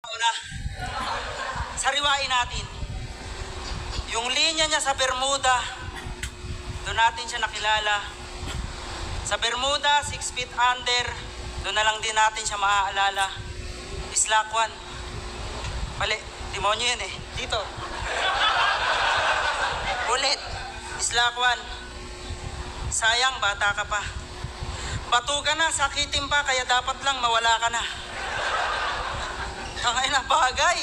Una, sariwain natin. Yung linya niya sa Bermuda, doon natin siya nakilala. Sa Bermuda, 6 feet under, doon na lang din natin siya maaalala. Islakwan. Mali, demonyo yun eh. Dito. Ulit, Islakwan. Sayang, bata ka pa. Bato ka na, sakitin pa, kaya dapat lang mawala ka na. Tangay na bagay.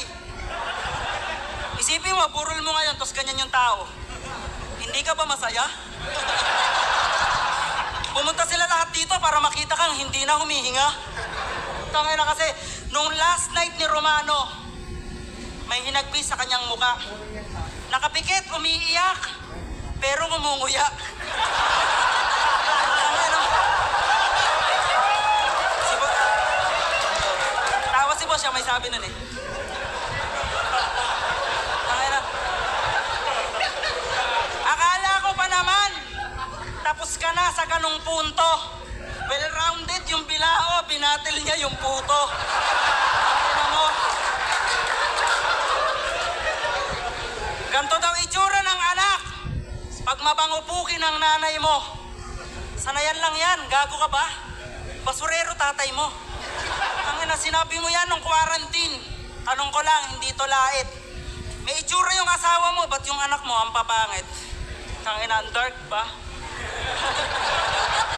Isipin mo, burol mo ngayon, tos ganyan yung tao. Hindi ka ba masaya? Pumunta sila lahat dito para makita kang hindi na humihinga. Tangay na kasi, nung last night ni Romano, may hinagpis sa kanyang muka. Nakapikit, umiiyak, pero ngumunguya. Tangay na. Tawa si boss siya, may sabi nun eh. Tangay na. Akala ko pa naman, tapos ka na sa ganung punto. Well-rounded yung bilao, binatil niya yung puto. Ano mo? Ganto daw itsura ng anak pag mabangupukin ng nanay mo. Sanayan lang yan, gago ka ba? Basurero tatay mo. Ang sinabi mo yan nung quarantine. Tanong ko lang, hindi to lait. May itsura yung asawa mo, ba't yung anak mo ang papangit? Tangina, ang dark ba?